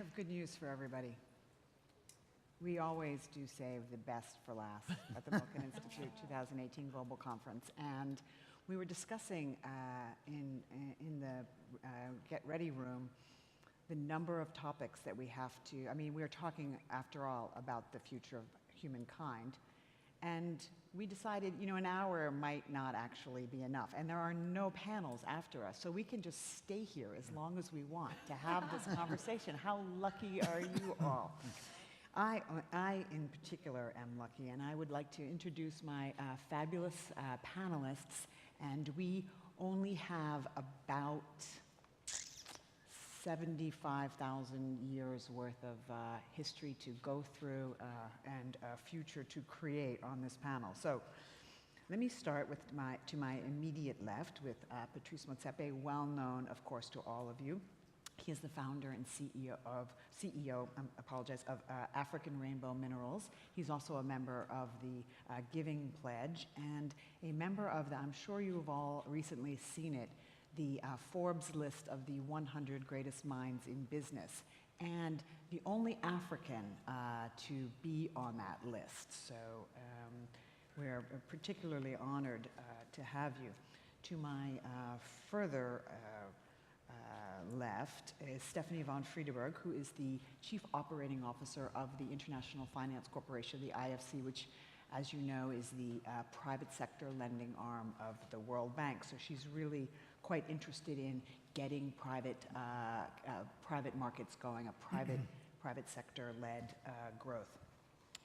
have good news for everybody. We always do save the best for last at the Milken Institute 2018 Global Conference. And we were discussing in the Get Ready room the number of topics that we have to, we're talking, after all, about the future of humankind. And we decided, an hour might not actually be enough. And there are no panels after us, so we can just stay here as long as we want to have this conversation. How lucky are you all? I, in particular, am lucky, and I would like to introduce my fabulous panelists. And we only have about 75,000 years worth of history to go through and a future to create on this panel. So let me start with to my immediate left with Patrice Motsepe, well known, of course, to all of you. He is the founder and CEO of African Rainbow Minerals. He's also a member of the Giving Pledge and a member of the, I'm sure you have all recently seen it, the Forbes list of the 100 greatest minds in business, and the only African to be on that list. So we're particularly honored to have you. To my further left is Stephanie von Friedeburg, who is the Chief Operating Officer of the International Finance Corporation, the IFC, which, as you know, is the private sector lending arm of the World Bank. So she's really quite interested in getting private markets going, a private sector-led growth.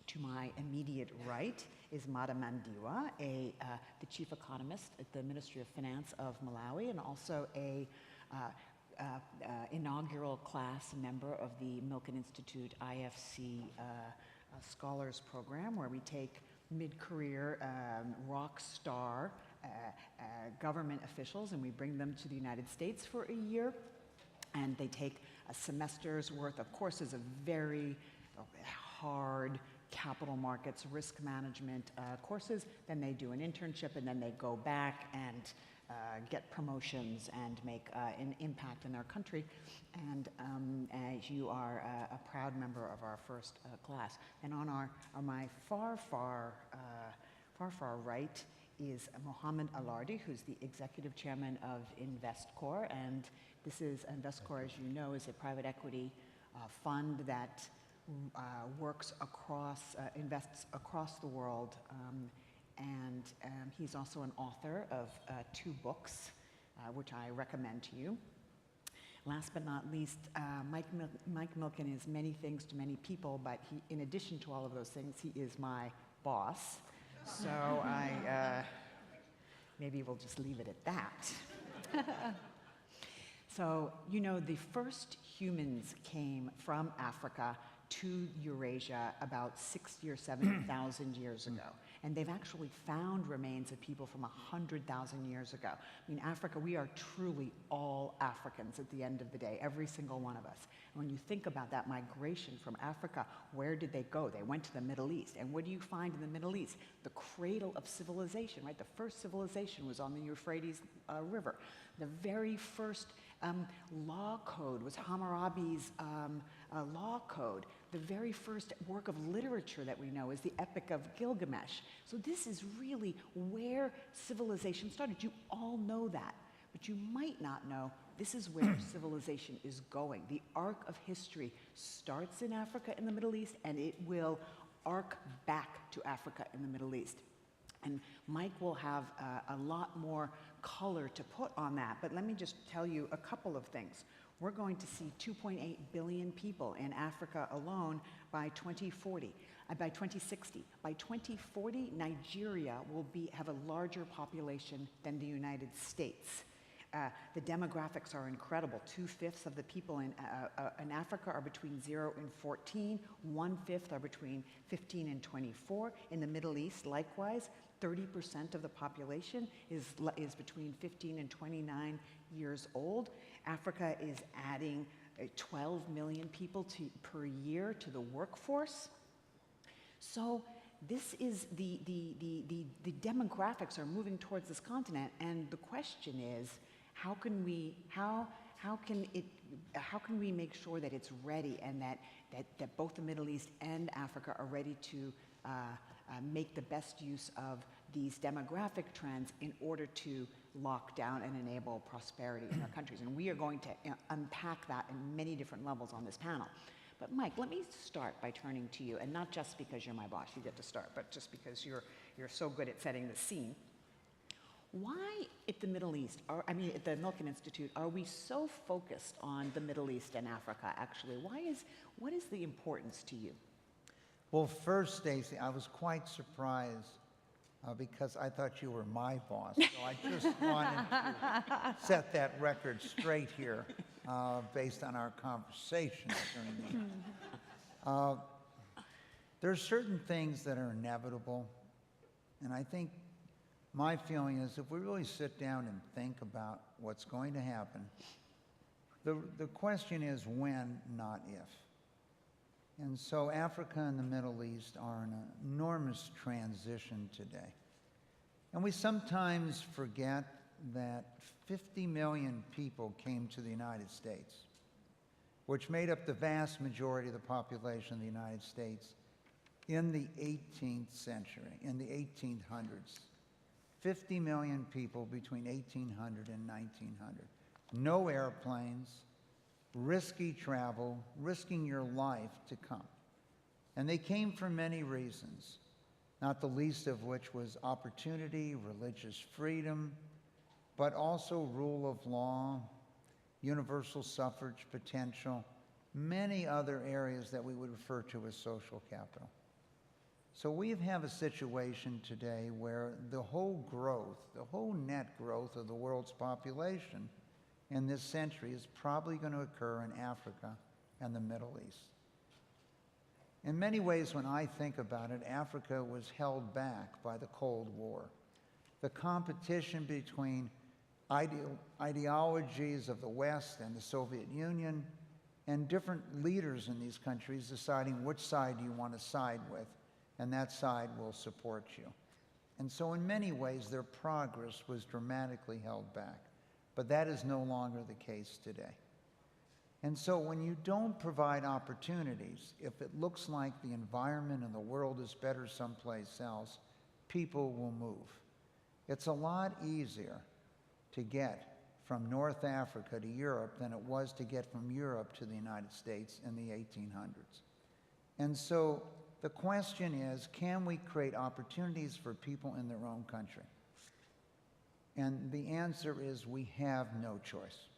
To my immediate right is Madalitso Mandiwa, the chief economist at the Ministry of Finance of Malawi, and also a inaugural class member of the Milken Institute IFC Scholars Program, where we take mid-career rock star government officials and we bring them to the United States for a year, and they take a semester's worth of courses of very hard capital markets, risk management courses. Then they do an internship, and then they go back and get promotions and make an impact in their country. And you are a proud member of our first class. And on my far right is Mohammed Alardhi, who's the executive chairman of Investcorp. And this is, Investcorp, as you know, is a private equity fund that works across, invests across the world. And he's also an author of 2 books, which I recommend to you. Last but not least, Mike Milken is many things to many people, but he, in addition to all of those things, he is my boss. So maybe we'll just leave it at that. So, the first humans came from Africa to Eurasia about 60 or 70,000 years ago. And they've actually found remains of people from 100,000 years ago. Africa, we are truly all Africans at the end of the day, every single one of us. And when you think about that migration from Africa, where did they go? They went to the Middle East. And what do you find in the Middle East? The cradle of civilization, right? The first civilization was on the Euphrates River. The very first law code was Hammurabi's law code. The very first work of literature that we know is the Epic of Gilgamesh. So this is really where civilization started. You all know that, but you might not know this is where civilization is going. The arc of history starts in Africa and the Middle East, and it will arc back to Africa and the Middle East. And Mike will have a lot more color to put on that, but let me just tell you a couple of things. We're going to see 2.8 billion people in Africa alone by 2040, by 2060. By 2040, Nigeria will have a larger population than the United States. The demographics are incredible. 2/5 of the people in Africa are between 0 and 14. 1/5 are between 15 and 24. In the Middle East, likewise, 30% of the population is between 15 and 29 years old. Africa is adding 12 million people per year to the workforce. So this is the demographics are moving towards this continent, and the question is, how how can we make sure that it's ready and that both the Middle East and Africa are ready to make the best use of these demographic trends in order to lock down and enable prosperity in our countries? And we are going to unpack that in many different levels on this panel. But Mike, let me start by turning to you, and not just because you're my boss, you get to start, but just because you're so good at setting the scene. Why at the Middle East, at the Milken Institute, are we so focused on the Middle East and Africa, actually? What is the importance to you? Well, first, Staci, I was quite surprised because I thought you were my boss. So I just wanted to set that record straight here based on our conversation during the there are certain things that are inevitable, and I think my feeling is if we really sit down and think about what's going to happen, the question is when, not if. And so Africa and the Middle East are in an enormous transition today. And we sometimes forget that 50 million people came to the United States, which made up the vast majority of the population of the United States in the 18th century, in the 1800s. 50 million people between 1800 and 1900. No airplanes, risky travel, risking your life to come. And they came for many reasons, not the least of which was opportunity, religious freedom, but also rule of law, universal suffrage potential, many other areas that we would refer to as social capital. So we have a situation today where the whole net growth of the world's population in this century is probably going to occur in Africa and the Middle East. In many ways, when I think about it, Africa was held back by the Cold War. The competition between ideologies of the West and the Soviet Union, and different leaders in these countries deciding which side you want to side with, and that side will support you. And so in many ways, their progress was dramatically held back. But that is no longer the case today. And so when you don't provide opportunities, if it looks like the environment and the world is better someplace else, people will move. It's a lot easier to get from North Africa to Europe than it was to get from Europe to the United States in the 1800s. And so the question is, can we create opportunities for people in their own country? And the answer is we have no choice.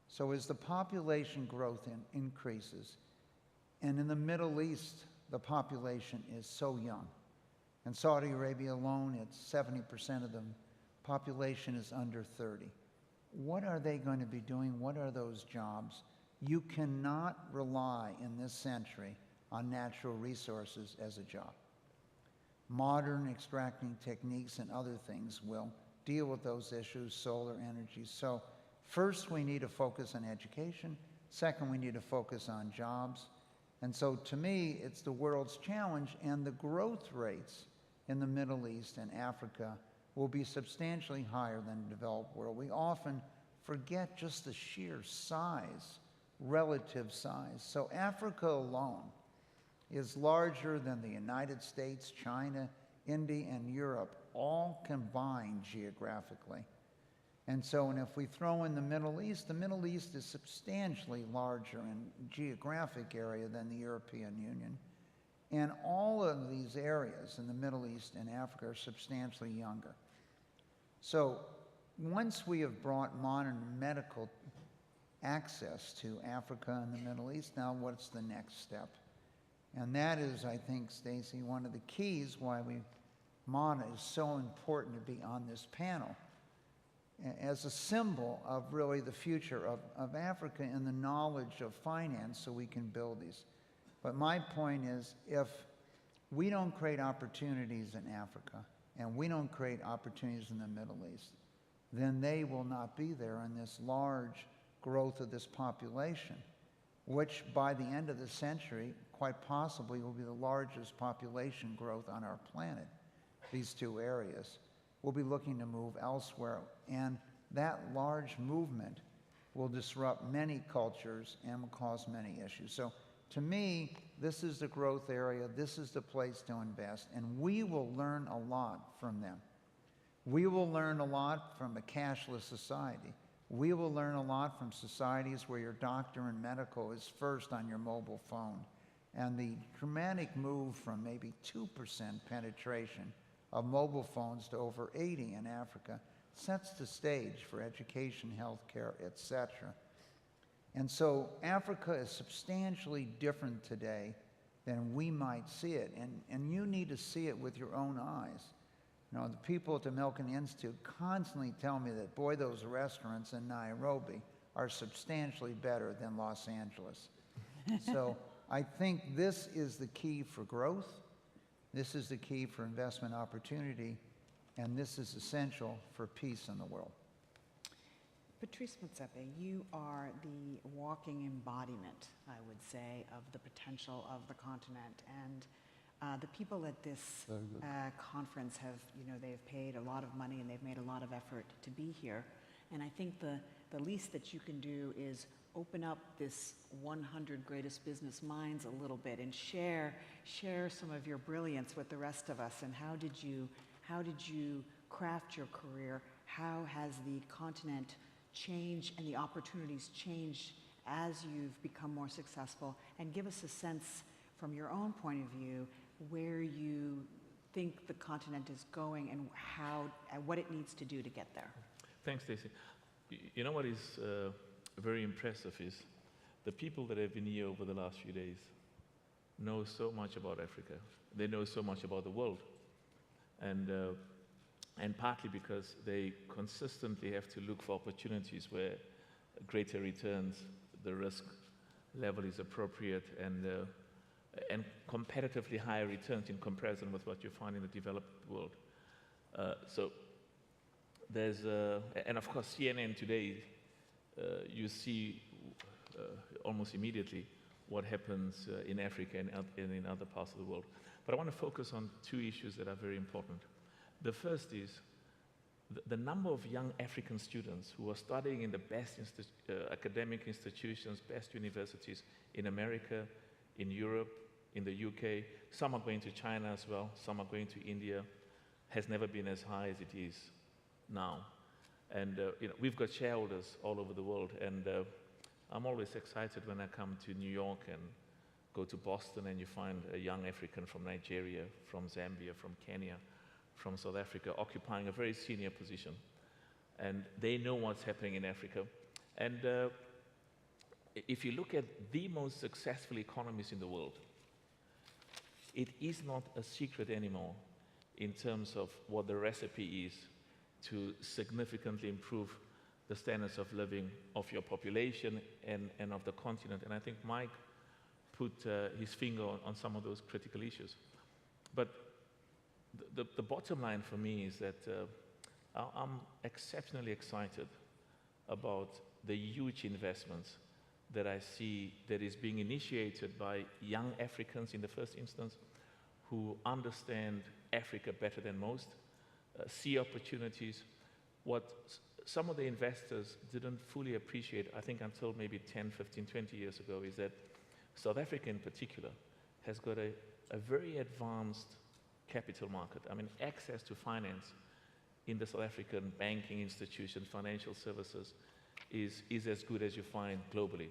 So as the population growth increases, and in the Middle East, the population is so young. In Saudi Arabia alone, it's 70% of the population is under 30. What are they going to be doing? What are those jobs? You cannot rely in this century on natural resources as a job. Modern extracting techniques and other things will deal with those issues, solar energy. So first, we need to focus on education. Second, we need to focus on jobs. And so to me, it's the world's challenge, and the growth rates in the Middle East and Africa will be substantially higher than the developed world. We often forget just the sheer size, relative size. So Africa alone is larger than the United States, China, India, and Europe, all combined geographically. And so, and if we throw in the Middle East is substantially larger in geographic area than the European Union. And all of these areas in the Middle East and Africa are substantially younger. So once we have brought modern medical access to Africa and the Middle East, now what's the next step? And that is, I think, Staci, one of the keys why MANA is so important to be on this panel, as a symbol of really the future of Africa and the knowledge of finance so we can build these. But my point is, if we don't create opportunities in Africa and we don't create opportunities in the Middle East, then they will not be there in this large growth of this population, which by the end of the century, quite possibly will be the largest population growth on our planet. These two areas. We'll be looking to move elsewhere, and that large movement will disrupt many cultures and will cause many issues. So to me, this is the growth area, this is the place to invest, and we will learn a lot from them. We will learn a lot from a cashless society. We will learn a lot from societies where your doctor and medical is first on your mobile phone. And the dramatic move from maybe 2% penetration of mobile phones to over 80 in Africa sets the stage for education, healthcare, etc. And so Africa is substantially different today than we might see it. And you need to see it with your own eyes. You know, the people at the Milken Institute constantly tell me that, boy, those restaurants in Nairobi are substantially better than Los Angeles. So I think this is the key for growth. This is the key for investment opportunity. And this is essential for peace in the world. Patrice Motsepe, you are the walking embodiment, I would say, of the potential of the continent. And the people at this conference have, they've paid a lot of money and they've made a lot of effort to be here. And I think the least that you can do is open up this 100 greatest business minds a little bit and share some of your brilliance with the rest of us. And how did you craft your career? How has the continent changed and the opportunities changed as you've become more successful? And give us a sense from your own point of view where you think the continent is going and what it needs to do to get there. Thanks, Staci. You know what is very impressive is the people that have been here over the last few days know so much about Africa. They know so much about the world. And partly because they consistently have to look for opportunities where greater returns, the risk level is appropriate, and competitively higher returns in comparison with what you find in the developed world. So there's, and of course CNN today, you see almost immediately what happens in Africa and in other parts of the world. But I want to focus on two issues that are very important. The first is the number of young African students who are studying in the best academic institutions, best universities in America, in Europe, in the UK. Some are going to China as well, some are going to India, has never been as high as it is now. And we've got shareholders all over the world, and I'm always excited when I come to New York and go to Boston and you find a young African from Nigeria, from Zambia, from Kenya, from South Africa, occupying a very senior position. And they know what's happening in Africa. And if you look at the most successful economies in the world, it is not a secret anymore in terms of what the recipe is to significantly improve the standards of living of your population and of the continent. And I think Mike put his finger on some of those critical issues. But the bottom line for me is that I'm exceptionally excited about the huge investments that I see that is being initiated by young Africans in the first instance who understand Africa better than most, see opportunities. What some of the investors didn't fully appreciate, I think until maybe 10, 15, 20 years ago, is that South Africa in particular has got a very advanced capital market. I mean, access to finance in the South African banking institution, financial services, is as good as you find globally.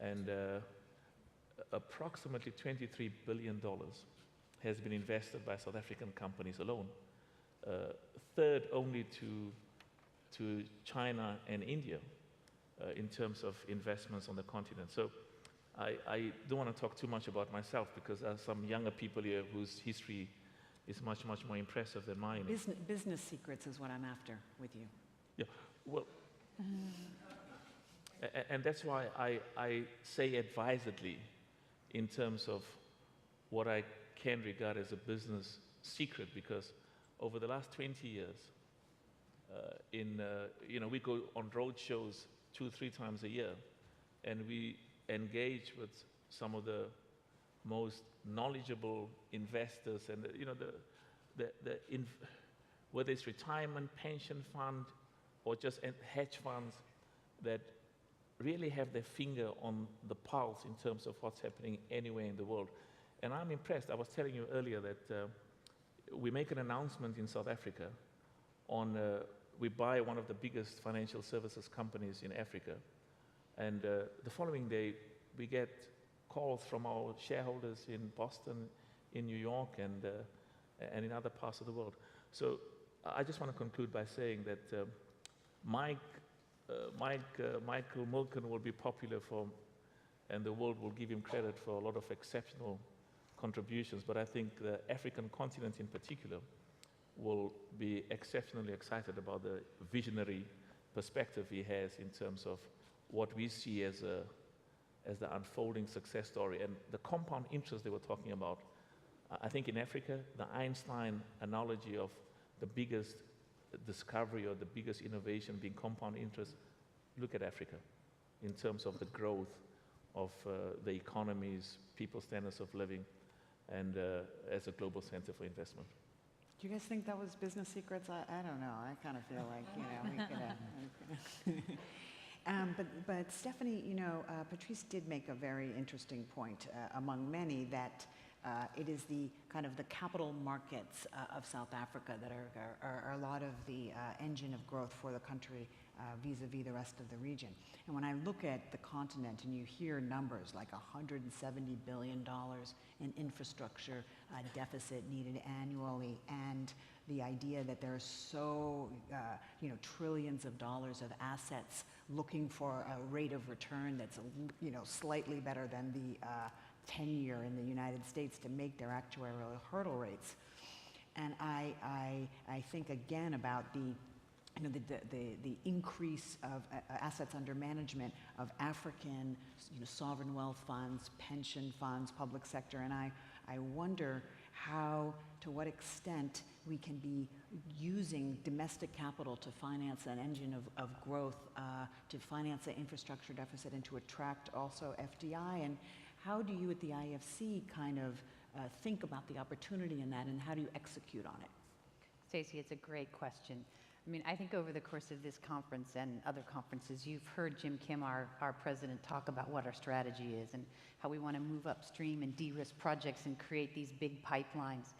And approximately $23 billion has been invested by South African companies alone, third only to China and India in terms of investments on the continent. So I don't want to talk too much about myself because there are some younger people here whose history is much, much more impressive than mine. Business secrets is what I'm after with you. Yeah, well, and that's why I say advisedly in terms of what I can regard as a business secret, because over the last 20 years, we go on road shows 2-3 times a year, and we engage with some of the most knowledgeable investors, and whether it's retirement, pension fund, or just hedge funds that really have their finger on the pulse in terms of what's happening anywhere in the world. And I'm impressed. I was telling you earlier that we make an announcement in South Africa on, we buy one of the biggest financial services companies in Africa. And the following day, we get calls from our shareholders in Boston, in New York, and in other parts of the world. So I just want to conclude by saying that IFC-Milken will be popular for, and the world will give him credit for a lot of exceptional contributions, but I think the African continent in particular will be exceptionally excited about the visionary perspective he has in terms of what we see as the unfolding success story. And the compound interest they were talking about, I think in Africa, the Einstein analogy of the biggest discovery or the biggest innovation being compound interest, look at Africa in terms of the growth of the economies, people's standards of living, and as a global center for investment. Do you guys think that was business secrets? I don't know. I kind of feel like, we could but Stephanie, Patrice did make a very interesting point among many that it is the kind of the capital markets of South Africa that are a lot of the engine of growth for the country vis-a-vis the rest of the region. And when I look at the continent and you hear numbers like $170 billion in infrastructure deficit needed annually, and the idea that there are so, trillions of dollars of assets looking for a rate of return that's, slightly better than the 10-year in the United States to make their actuarial hurdle rates. And I think again about the increase of assets under management of African, sovereign wealth funds, pension funds, public sector, and I wonder how, to what extent we can be using domestic capital to finance an engine of growth, to finance the infrastructure deficit and to attract also FDI, and how do you at the IFC kind of think about the opportunity in that, and how do you execute on it? Staci, it's a great question. I mean, I think over the course of this conference and other conferences, you've heard Jim Kim, our president, talk about what our strategy is and how we want to move upstream and de-risk projects and create these big pipelines,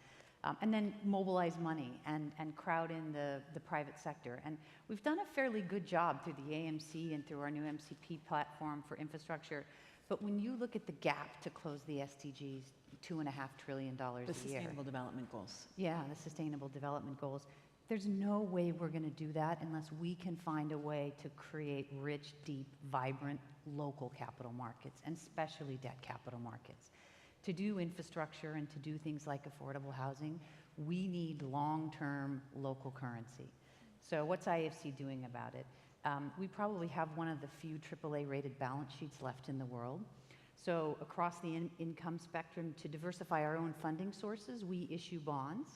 and then mobilize money and crowd in the private sector. And we've done a fairly good job through the AMC and through our new MCP platform for infrastructure. But when you look at the gap to close the SDGs, $2.5 trillion a year. The Sustainable Development Goals. Yeah, the Sustainable Development Goals. There's no way we're going to do that unless we can find a way to create rich, deep, vibrant local capital markets, and especially debt capital markets. To do infrastructure and to do things like affordable housing, we need long-term local currency. So what's IFC doing about it? We probably have one of the few AAA-rated balance sheets left in the world. So across the income spectrum, to diversify our own funding sources, we issue bonds.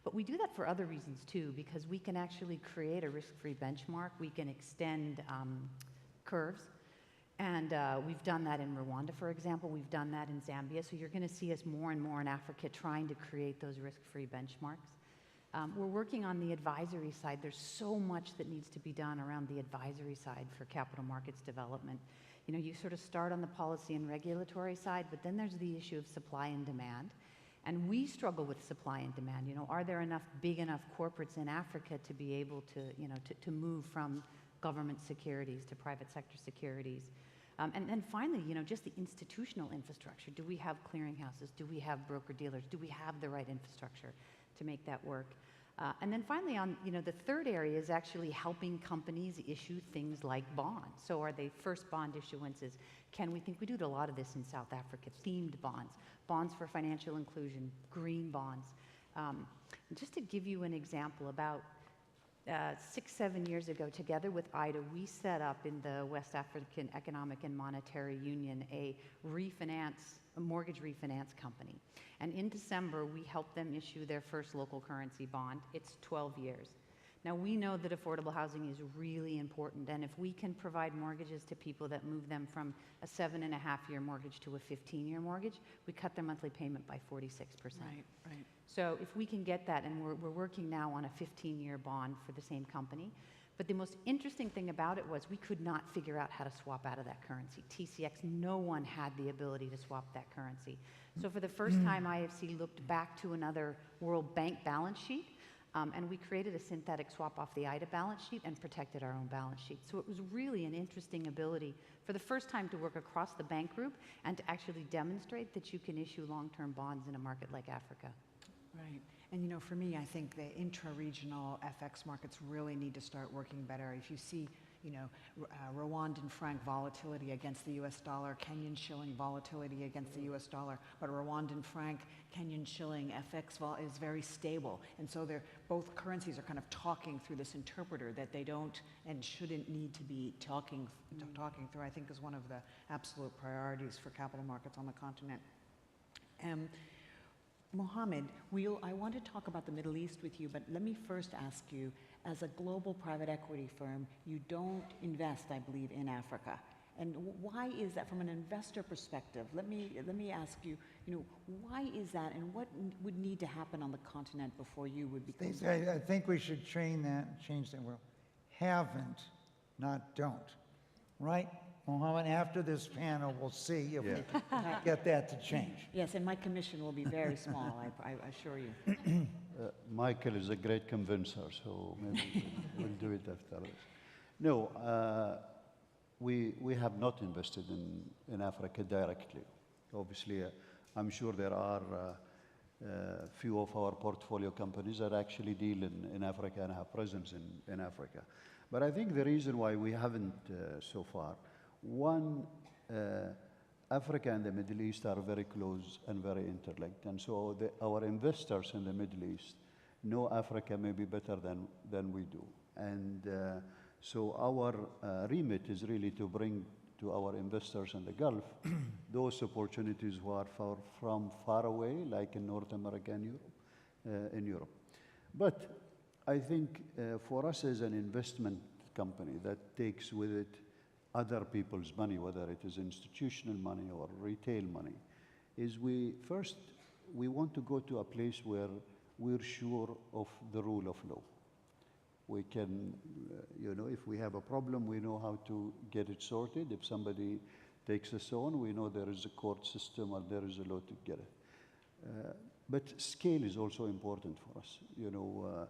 But we do that for other reasons too, because we can actually create a risk-free benchmark. We can extend curves. And we've done that in Rwanda, for example. We've done that in Zambia. So you're going to see us more and more in Africa trying to create those risk-free benchmarks. We're working on the advisory side. There's so much that needs to be done around the advisory side for capital markets development. You sort of start on the policy and regulatory side, but then there's the issue of supply and demand. And we struggle with supply and demand. Are there enough big enough corporates in Africa to be able to, to move from government securities to private sector securities? And then finally, just the institutional infrastructure. Do we have clearinghouses? Do we have broker-dealers? Do we have the right infrastructure to make that work? And then finally, on the third area is actually helping companies issue things like bonds. So are they first bond issuances? We do a lot of this in South Africa, themed bonds, bonds for financial inclusion, green bonds. Just to give you an example, about 6-7 years ago, together with IDA, we set up in the West African Economic and Monetary Union a mortgage refinance company. And in December, we helped them issue their first local currency bond. It's 12 years. Now, we know that affordable housing is really important, and if we can provide mortgages to people that move them from a 7.5-year mortgage to a 15-year mortgage, we cut their monthly payment by 46%. Right. So if we can get that, and we're working now on a 15-year bond for the same company, But the most interesting thing about it was we could not figure out how to swap out of that currency. TCX, no one had the ability to swap that currency. So for the first time, IFC looked back to another World Bank balance sheet, and we created a synthetic swap off the IDA balance sheet and protected our own balance sheet. So it was really an interesting ability for the first time to work across the bank group and to actually demonstrate that you can issue long-term bonds in a market like Africa. Right. And you know, for me, I think the intra-regional FX markets really need to start working better. If you see, you know, Rwandan franc volatility against the US dollar, Kenyan shilling volatility against the US dollar, but Rwandan franc, Kenyan shilling FX is very stable. And so both currencies are kind of talking through this interpreter that they don't and shouldn't need to be talking through, I think is one of the absolute priorities for capital markets on the continent. Mohammed, I want to talk about the Middle East with you, but let me first ask you, as a global private equity firm, you don't invest, I believe, in Africa. And why is that from an investor perspective? Let me ask you, you know, why is that and what would need to happen on the continent before you would become... I think we should change that word. Haven't, not don't. Right? Mohammed, after this panel, we'll see if we can get that to change. Yes, and my commission will be very small, I assure you. Michael is a great convincer, so maybe we'll do it after this. No, we have not invested in Africa directly. Obviously, I'm sure there are few of our portfolio companies that actually deal in Africa and have presence in Africa. But I think the reason why we haven't so far, one, Africa and the Middle East are very close and very interlinked. And so our investors in the Middle East know Africa maybe better than we do. And so our remit is really to bring to our investors in the Gulf those opportunities who are from far away, like in North America and Europe, in Europe. But I think for us as an investment company that takes with it other people's money, whether it is institutional money or retail money, is we want to go to a place where we're sure of the rule of law. We can, you know, if we have a problem, we know how to get it sorted. If somebody takes us on, we know there is a court system or there is a law to get it. But scale is also important for us. You know,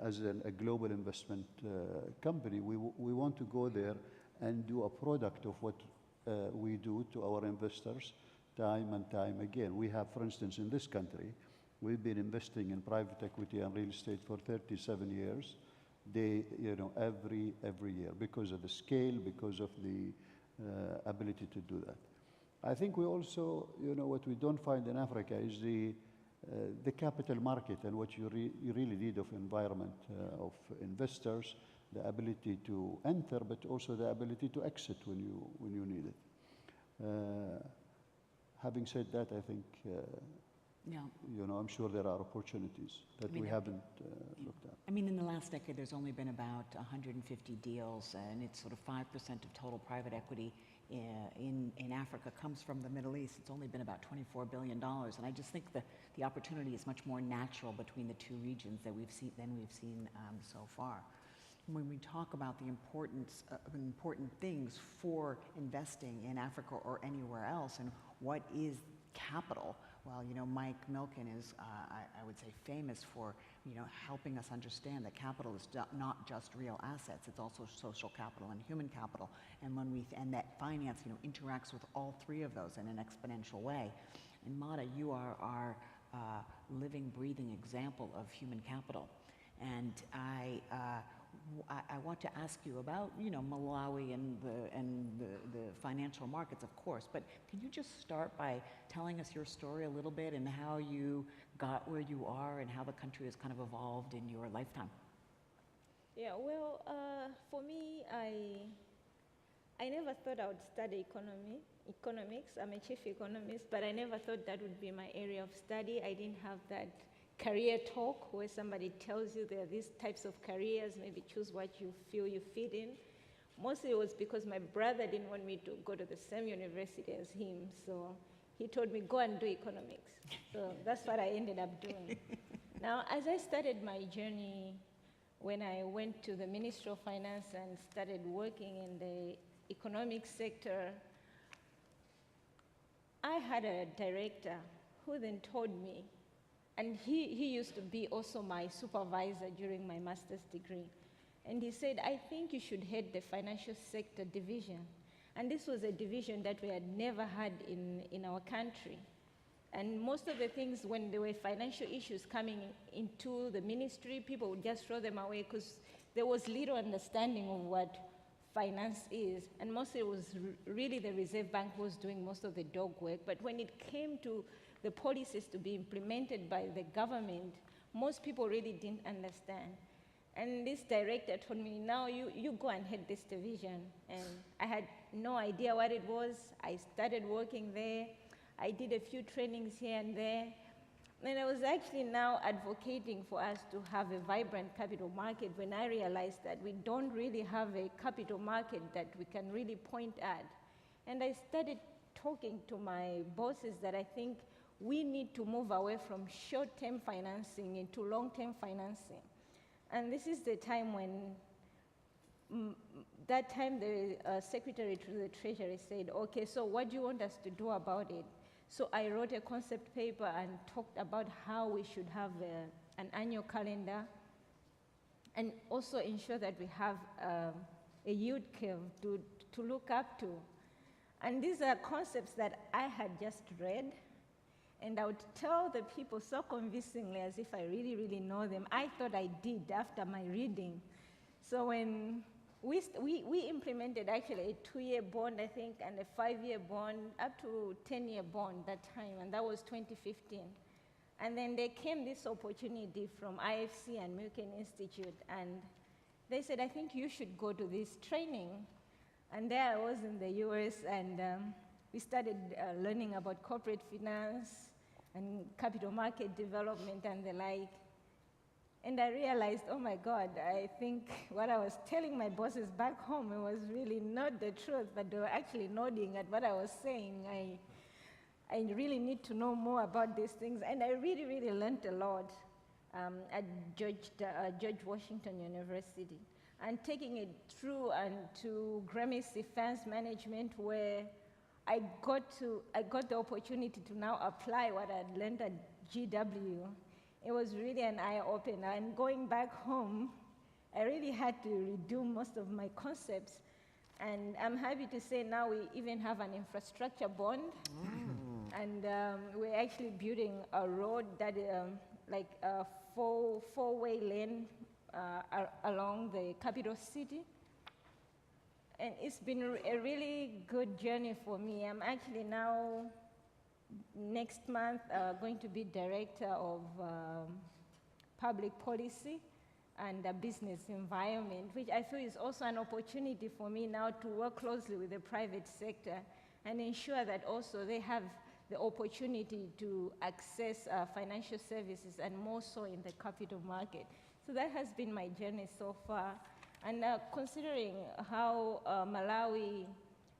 as a global investment company, we want to go there and do a product of what we do to our investors time and time again. We have, for instance, in this country, we've been investing in private equity and real estate for 37 years. Every year, because of the scale, because of the ability to do that. I think we also, you know, what we don't find in Africa is the capital market and what you really need of environment of investors, the ability to enter, but also the ability to exit when you need it. Having said that, I think, you know, I'm sure there are opportunities that we haven't looked at. I mean, in the last decade, there's only been about 150 deals, and it's sort of 5% of total private equity in Africa comes from the Middle East. It's only been about $24 billion, and I just think the opportunity is much more natural between the two regions than we've seen so far. When we talk about the importance of important things for investing in Africa or anywhere else, and what is capital? Well, you know, Mike Milken is, I would say, famous for, you know, helping us understand that capital is not just real assets; it's also social capital and human capital. And that finance, you know, interacts with all three of those in an exponential way. And Mada, you are our living, breathing example of human capital. And I want to ask you about, you know, Malawi and the financial markets, of course, but can you just start by telling us your story a little bit and how you got where you are and how the country has kind of evolved in your lifetime? Yeah, well, for me, I never thought I would study economics. I'm a chief economist, but I never thought that would be my area of study. I didn't have that career talk where somebody tells you there are these types of careers, maybe choose what you feel you fit in. Mostly it was because my brother didn't want me to go to the same university as him, so he told me, go and do economics. So that's what I ended up doing. Now, as I started my journey when I went to the Ministry of Finance and started working in the economic sector, I had a director who then told me, and he used to be also my supervisor during my master's degree, and he said, I think you should head the financial sector division. And this was a division that we had never had in our country. And most of the things, when there were financial issues coming into the ministry, people would just throw them away because there was little understanding of what finance is. And mostly it was really the Reserve Bank who was doing most of the dog work. But when it came to the policies to be implemented by the government, most people really didn't understand. And this director told me, now you go and head this division. And I had no idea what it was. I started working there. I did a few trainings here and there. And I was actually now advocating for us to have a vibrant capital market when I realized that we don't really have a capital market that we can really point at. And I started talking to my bosses that I think we need to move away from short-term financing into long-term financing. And this is the time when, that time the Secretary to the Treasury said, okay, so what do you want us to do about it? So I wrote a concept paper and talked about how we should have an annual calendar and also ensure that we have a yield curve to look up to. And these are concepts that I had just read, and I would tell the people so convincingly as if I really, really know them. I thought I did after my reading. So when we implemented actually a 2-year bond, I think, and a 5-year bond, up to 10-year bond that time, and that was 2015. And then there came this opportunity from IFC-Milken Institute, and they said, I think you should go to this training. And there I was in the US, and we started learning about corporate finance and capital market development and the like. And I realized, oh my God, I think what I was telling my bosses back home, it was really not the truth, but they were actually nodding at what I was saying. I really need to know more about these things. And I really, really learned a lot at George Washington University. And taking it through and to Gramercy Funds Management, where I got the opportunity to now apply what I'd learned at GW. It was really an eye-opener. And going back home, I really had to redo most of my concepts. And I'm happy to say now we even have an infrastructure bond. And we're actually building a road that like a four-way lane along the capital city. And it's been a really good journey for me. I'm actually now, next month, going to be Director of Public Policy and Business Environment, which I feel is also an opportunity for me now to work closely with the private sector and ensure that also they have the opportunity to access financial services, and more so in the capital market. So that has been my journey so far. And considering how Malawi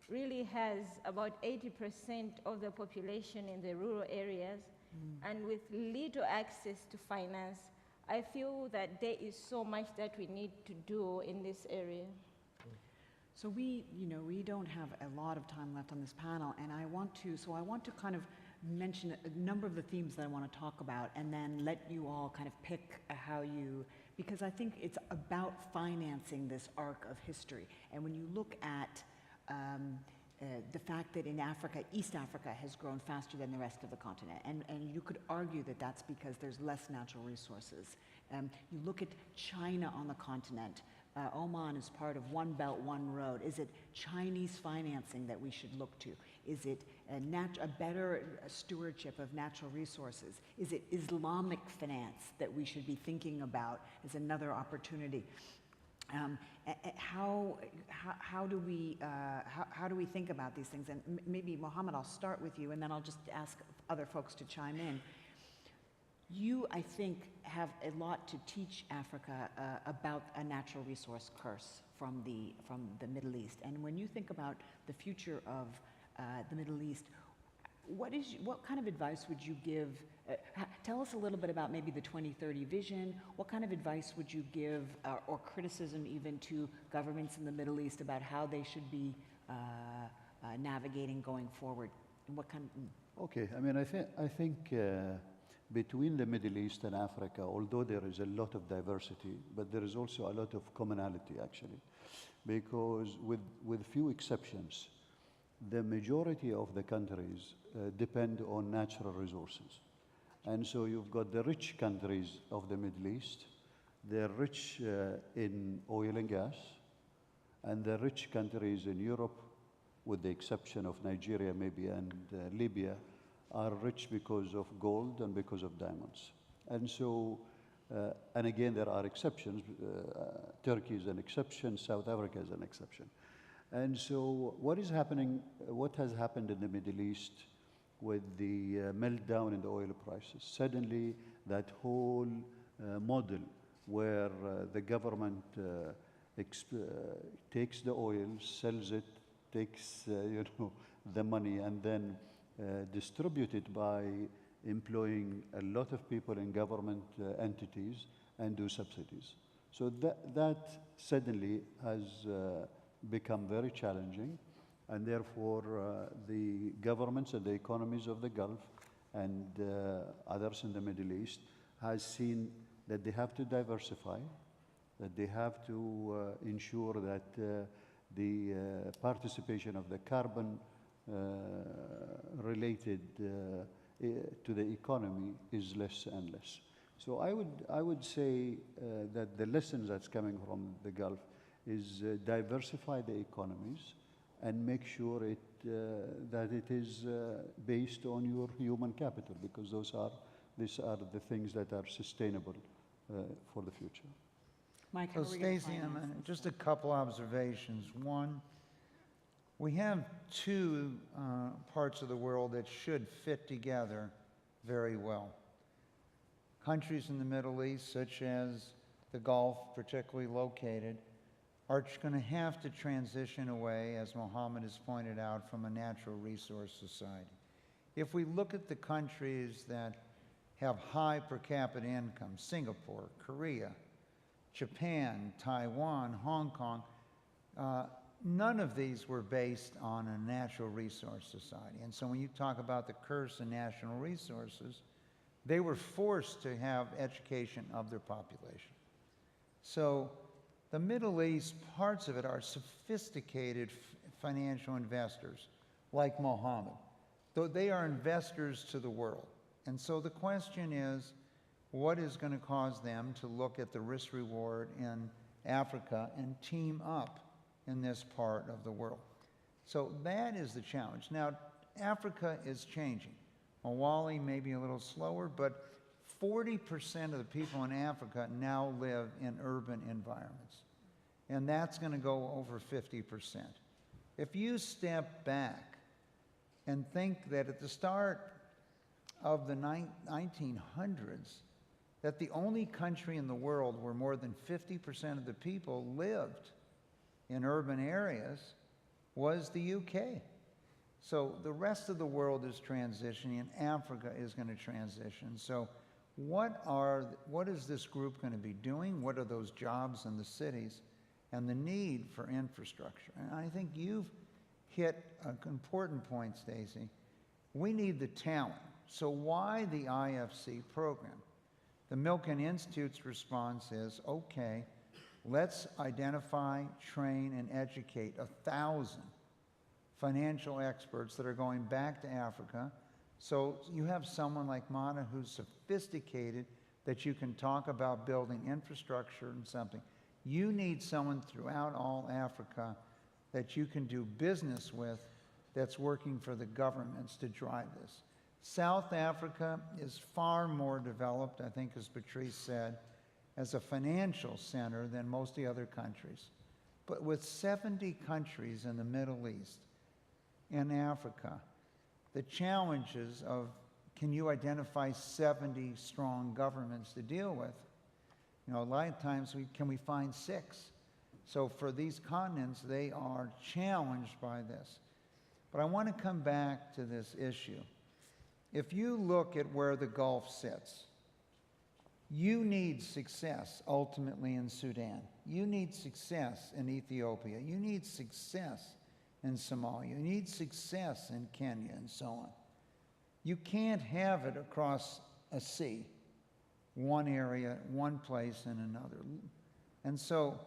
really has about 80% of the population in the rural areas, and with little access to finance, I feel that there is so much that we need to do in this area. So we don't have a lot of time left on this panel, and I want to kind of mention a number of the themes that I want to talk about, and then let you all kind of pick how you, because I think it's about financing this arc of history. And when you look at the fact that in Africa, East Africa has grown faster than the rest of the continent, and you could argue that that's because there's less natural resources. You look at China on the continent. Oman is part of One Belt, One Road. Is it Chinese financing that we should look to? Is it a better stewardship of natural resources? Is it Islamic finance that we should be thinking about as another opportunity? How do we think about these things? And maybe, Mohammed, I'll start with you, and then I'll just ask other folks to chime in. You, I think, have a lot to teach Africa about a natural resource curse from the Middle East. And when you think about the future of the Middle East, what kind of advice would you give? Tell us a little bit about maybe the 2030 vision. What kind of advice would you give, or criticism even, to governments in the Middle East about how they should be navigating going forward? And what kind of, Okay, I mean, I think between the Middle East and Africa, although there is a lot of diversity, but there is also a lot of commonality, actually, because with few exceptions, the majority of the countries depend on natural resources. And so you've got the rich countries of the Middle East, they're rich in oil and gas, and the rich countries in Europe, with the exception of Nigeria maybe and Libya, are rich because of gold and because of diamonds. And so, and again, there are exceptions. Turkey is an exception, South Africa is an exception. And so what is happening, what has happened in the Middle East with the meltdown in the oil prices? Suddenly, that whole model where the government takes the oil, sells it, takes the money, and then distribute it by employing a lot of people in government entities and do subsidies. So that suddenly has become very challenging, and therefore the governments and the economies of the Gulf and others in the Middle East has seen that they have to diversify, that they have to ensure that the participation of the carbon related to the economy is less and less. So I would say that the lessons that's coming from the Gulf is diversify the economies and make sure that it is based on your human capital, because these are the things that are sustainable for the future. Mike, So how are we gonna Staci, finance this just then? a couple observations. One, we have two parts of the world that should fit together very well. Countries in the Middle East, such as the Gulf, particularly located, are going to have to transition away, as Mohammed has pointed out, from a natural resource society. If we look at the countries that have high per capita income, Singapore, Korea, Japan, Taiwan, Hong Kong, none of these were based on a natural resource society. And so when you talk about the curse in national resources, they were forced to have education of their population. So the Middle East, parts of it are sophisticated financial investors, like Mohammed. Though they are investors to the world. And so the question is, what is going to cause them to look at the risk reward in Africa and team up in this part of the world? So that is the challenge. Now, Africa is changing. Mawali may be a little slower, but 40% of the people in Africa now live in urban environments. And that's going to go over 50%. If you step back and think that at the start of the 1900s, that the only country in the world where more than 50% of the people lived in urban areas was the UK. So the rest of the world is transitioning, and Africa is going to transition. So what is this group going to be doing? What are those jobs in the cities? And the need for infrastructure. And I think you've hit an important point, Staci. We need the talent. So why the IFC program? The Milken Institute's response is, okay, let's identify, train, and educate 1,000 financial experts that are going back to Africa. So you have someone like Mana who's sophisticated that you can talk about building infrastructure and something. You need someone throughout all Africa that you can do business with that's working for the governments to drive this. South Africa is far more developed, I think, as Patrice said, as a financial center than most of the other countries. But with 70 countries in the Middle East and Africa, the challenges of, can you identify 70 strong governments to deal with? You know, a lot of times, can we find 6? So for these continents, they are challenged by this. But I want to come back to this issue. If you look at where the Gulf sits, you need success ultimately in Sudan. You need success in Ethiopia. You need success in Somalia. You need success in Kenya and so on. You can't have it across a sea, one area, one place, and another. And so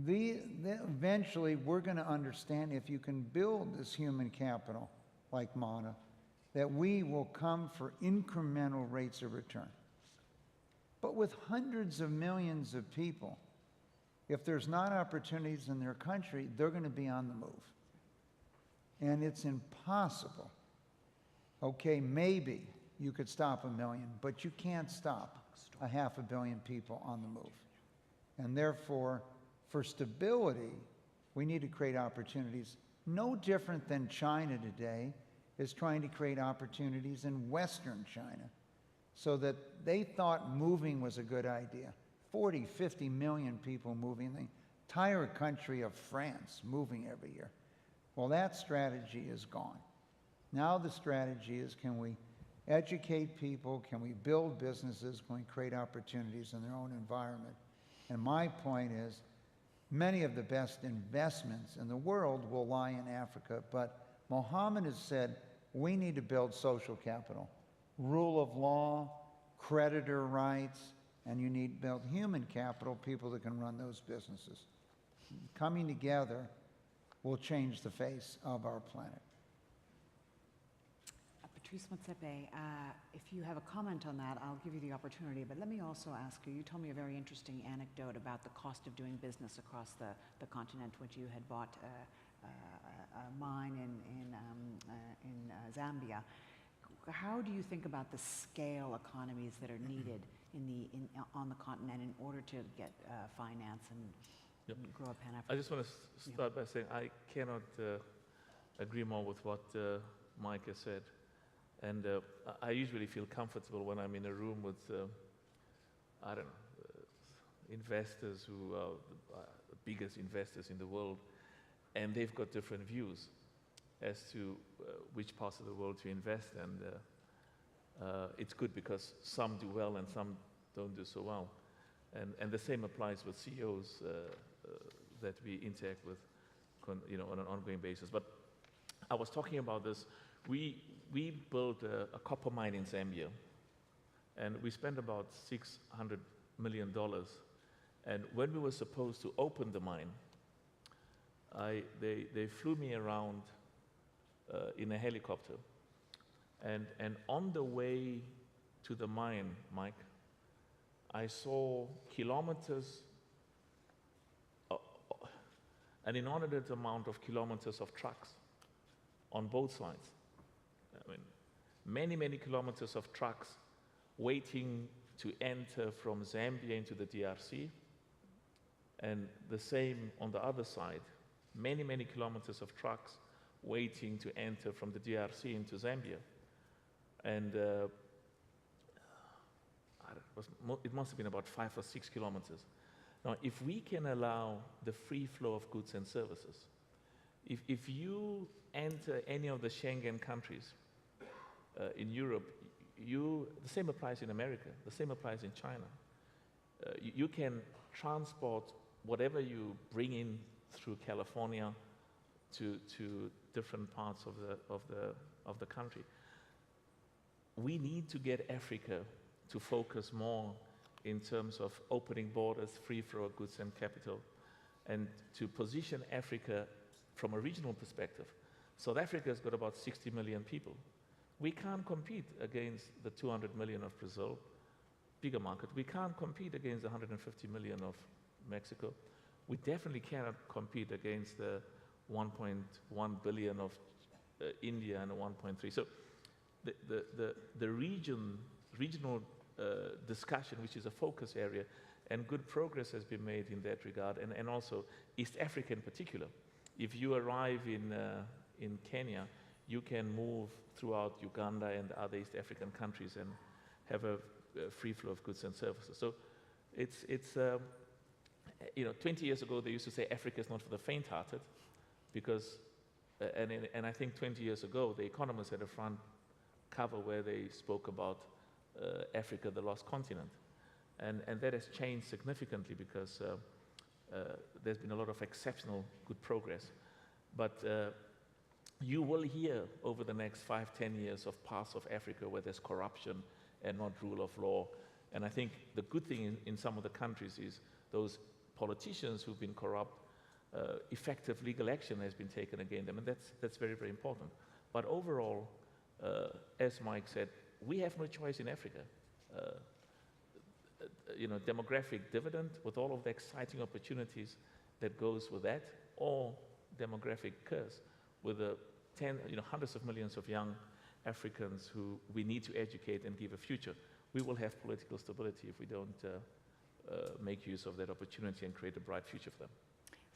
eventually we're going to understand, if you can build this human capital like MANA, that we will come for incremental rates of return. But with hundreds of millions of people, if there's not opportunities in their country, they're going to be on the move. And it's impossible. Okay, maybe you could stop 1 million, but you can't stop 500 million people on the move. And therefore, for stability, we need to create opportunities no different than China today is trying to create opportunities in Western China, so that they thought moving was a good idea. 40, 50 million people moving, the entire country of France moving every year. Well, that strategy is gone. Now the strategy is, can we educate people? Can we build businesses? Can we create opportunities in their own environment? And my point is, many of the best investments in the world will lie in Africa, but Mohammed has said we need to build social capital, rule of law, creditor rights, and you need to build human capital, people that can run those businesses. Coming together will change the face of our planet. Patrice Motsepe, if you have a comment on that, I'll give you the opportunity, but let me also ask you, you told me a very interesting anecdote about the cost of doing business across the continent, which you had bought a mine in Zambia. How do you think about the scale economies that are needed on the continent in order to get finance and grow a Pan-African? I just want to start by saying I cannot agree more with what Mike has said. And I usually feel comfortable when I'm in a room with, I don't know, investors who are the biggest investors in the world, and they've got different views as to which parts of the world to invest. And it's good because some do well and some don't do so well. And the same applies with CEOs that we interact with on an ongoing basis. But I was talking about this. We built a copper mine in Zambia, and we spent about $600 million. And when we were supposed to open the mine, they flew me around in a helicopter. And on the way to the mine, Mike, I saw kilometers, an inordinate amount of kilometers of trucks on both sides. I mean, many, many kilometers of trucks waiting to enter from Zambia into the DRC, and the same on the other side, many, many kilometers of trucks waiting to enter from the DRC into Zambia. And it must have been about 5 or 6 kilometers. Now, if we can allow the free flow of goods and services, if you enter any of the Schengen countries in Europe, the same applies in America, the same applies in China. You can transport whatever you bring in through California to different parts of the country. We need to get Africa to focus more in terms of opening borders, free flow of goods and capital, and to position Africa from a regional perspective. South Africa has got about 60 million people. We can't compete against the 200 million of Brazil, bigger market. We can't compete against the 150 million of Mexico. We definitely cannot compete against the 1.1 billion of India and the 1.3. So the regional discussion, which is a focus area, and good progress has been made in that regard, and also East Africa in particular. If you arrive in Kenya, you can move throughout Uganda and other East African countries and have a free flow of goods and services. So it's 20 years ago they used to say Africa is not for the faint-hearted, because and I think 20 years ago the Economist had a front cover where they spoke about Africa, the lost continent. And that has changed significantly because there's been a lot of exceptional good progress. But you will hear over the next 5-10 years of parts of Africa where there's corruption and not rule of law. And I think the good thing in some of the countries is those politicians who've been corrupt, effective legal action has been taken against them, and that's very, very important. But overall, as Mike said, we have no choice in Africa. Demographic dividend with all of the exciting opportunities that goes with that, or demographic curse with the hundreds of millions of young Africans who we need to educate and give a future. We will have political stability if we don't make use of that opportunity and create a bright future for them.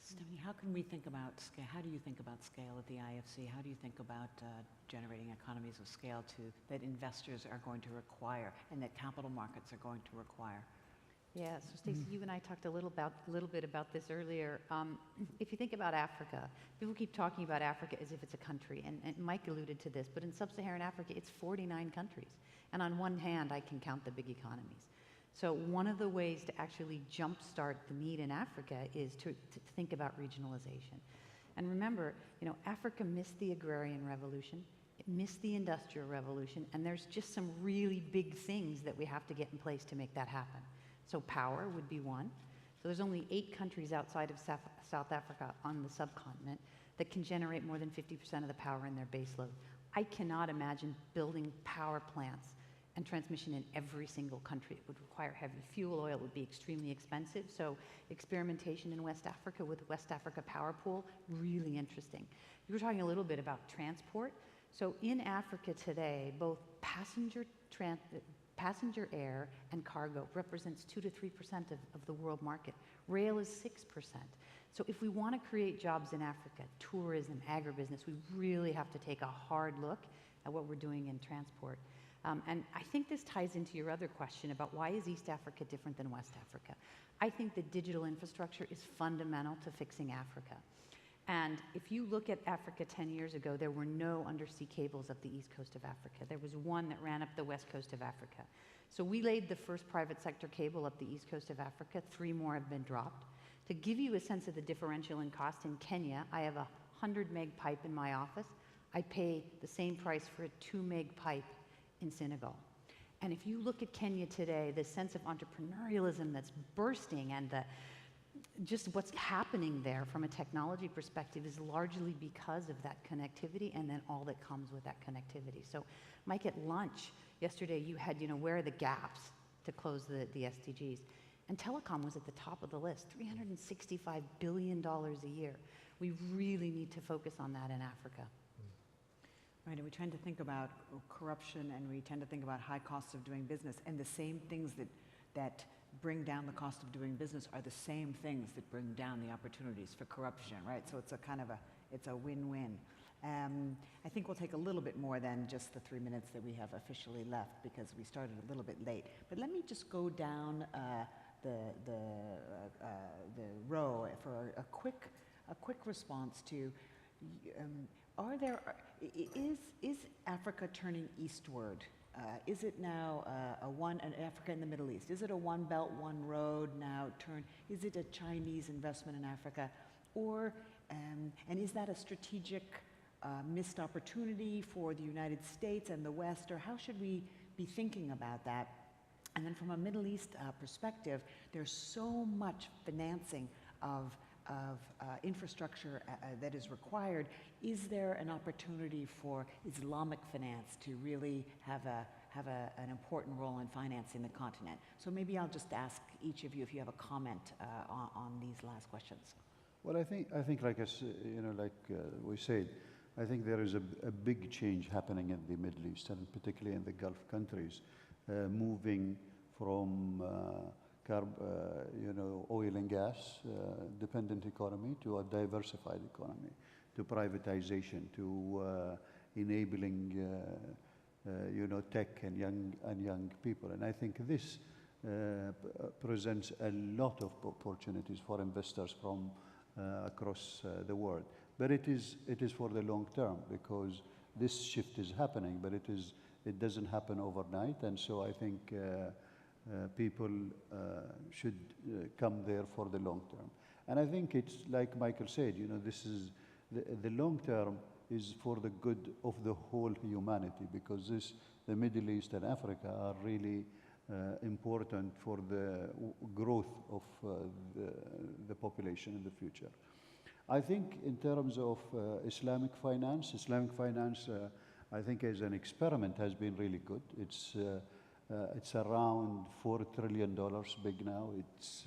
Stephanie, how can we think about scale? How do you think about scale at the IFC? How do you think about generating economies of scale that investors are going to require and that capital markets are going to require? Yeah, so Staci, you and I talked a little bit about this earlier. If you think about Africa, people keep talking about Africa as if it's a country, and Mike alluded to this, but in sub-Saharan Africa, it's 49 countries. And on one hand, I can count the big economies. So one of the ways to actually jumpstart the need in Africa is to think about regionalization. And remember, Africa missed the agrarian revolution, it missed the industrial revolution, and there's just some really big things that we have to get in place to make that happen. So power would be one. So there's only 8 countries outside of South Africa on the subcontinent that can generate more than 50% of the power in their baseload. I cannot imagine building power plants and transmission in every single country. It would require heavy fuel oil, it would be extremely expensive. So experimentation in West Africa with West Africa Power Pool, really interesting. You were talking a little bit about transport. So in Africa today, both passenger air and cargo represents 2 to 3% of the world market. Rail is 6%. So if we want to create jobs in Africa, tourism, agribusiness, we really have to take a hard look at what we're doing in transport. And I think this ties into your other question about why is East Africa different than West Africa? I think the digital infrastructure is fundamental to fixing Africa. And if you look at Africa 10 years ago, there were no undersea cables up the east coast of Africa. There was one that ran up the west coast of Africa. So we laid the first private sector cable up the east coast of Africa. 3 more have been dropped. To give you a sense of the differential in cost, in Kenya, I have a 100 meg pipe in my office. I pay the same price for a 2 meg pipe in Senegal. And if you look at Kenya today, the sense of entrepreneurialism that's bursting and just what's happening there from a technology perspective is largely because of that connectivity and then all that comes with that connectivity. So Mike, at lunch yesterday, you had, where are the gaps to close the SDGs? And telecom was at the top of the list, $365 billion a year. We really need to focus on that in Africa. Right, and we tend to think about corruption and we tend to think about high costs of doing business, and the same things that bring down the cost of doing business are the same things that bring down the opportunities for corruption, right? So it's it's a win-win. I think we'll take a little bit more than just the 3 minutes that we have officially left because we started a little bit late. But let me just go down the row for a quick response to. Is Africa turning eastward? Is it now an Africa in the Middle East? Is it a one belt, one road now turn? Is it a Chinese investment in Africa? Or, and is that a strategic missed opportunity for the United States and the West? Or how should we be thinking about that? And then from a Middle East perspective, there's so much financing of infrastructure that is required. Is there an opportunity for Islamic finance to really have an important role in financing the continent? So maybe I'll just ask each of you if you have a comment on these last questions. Well, I think like we said, I think there is a big change happening in the Middle East, and particularly in the Gulf countries, moving from oil and gas dependent economy to a diversified economy, to privatization, to enabling tech and young people. And I think this presents a lot of opportunities for investors from across the world. But it is for the long term, because this shift is happening, but it is it doesn't happen overnight, and so I think people should come there for the long term. And I think it's like Michael said, this is the long term is for the good of the whole humanity, because the Middle East and Africa are really important for the growth of the population in the future. I think in terms of Islamic finance, I think as an experiment has been really good. It's around $4 trillion big now. It's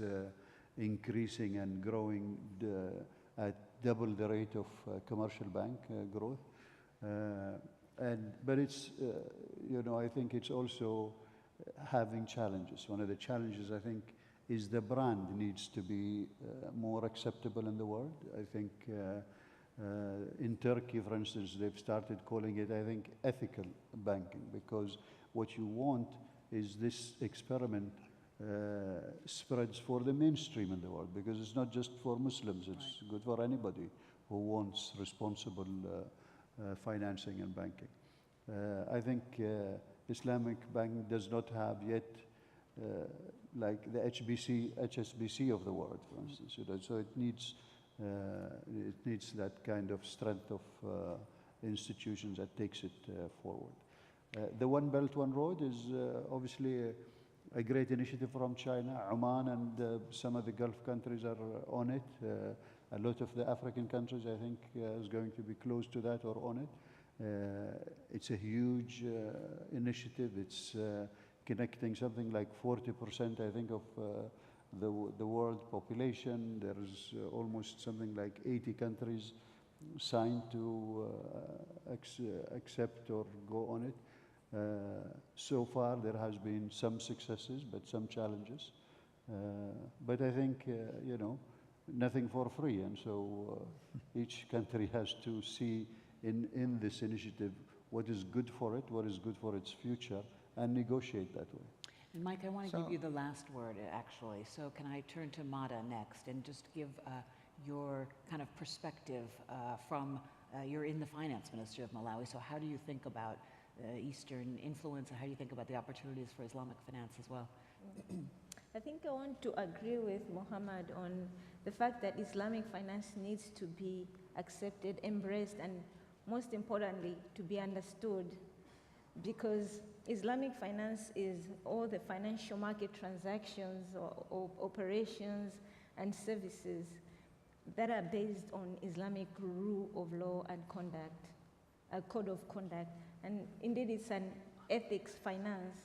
increasing and growing at double the rate of commercial bank growth. But it's, I think it's also having challenges. One of the challenges, I think, is the brand needs to be more acceptable in the world. I think in Turkey, for instance, they've started calling it, I think, ethical banking, because what you want is this experiment spreads for the mainstream in the world, because it's not just for Muslims, it's good for anybody who wants responsible financing and banking. I think Islamic banking does not have yet like the HSBC of the world, for instance. So it needs that kind of strength of institutions that takes it forward. The One Belt, One Road is obviously a great initiative from China. Oman and some of the Gulf countries are on it. A lot of the African countries, I think, is going to be close to that or on it. It's a huge initiative. It's connecting something like 40%, I think, of the world population. There's almost something like 80 countries signed to accept or go on it. So far, there has been some successes, but some challenges. But I think, nothing for free. And so each country has to see in this initiative what is good for it, what is good for its future, and negotiate that way. And Mike, I want to give you the last word, actually. So can I turn to Mada next and just give your kind of perspective from, you're in the finance ministry of Malawi, so how do you think about Eastern influence, and how do you think about the opportunities for Islamic finance as well? I think I want to agree with Mohammed on the fact that Islamic finance needs to be accepted, embraced, and most importantly, to be understood, because Islamic finance is all the financial market transactions or operations and services that are based on Islamic rule of law and conduct, a code of conduct. And indeed, it's an ethics finance.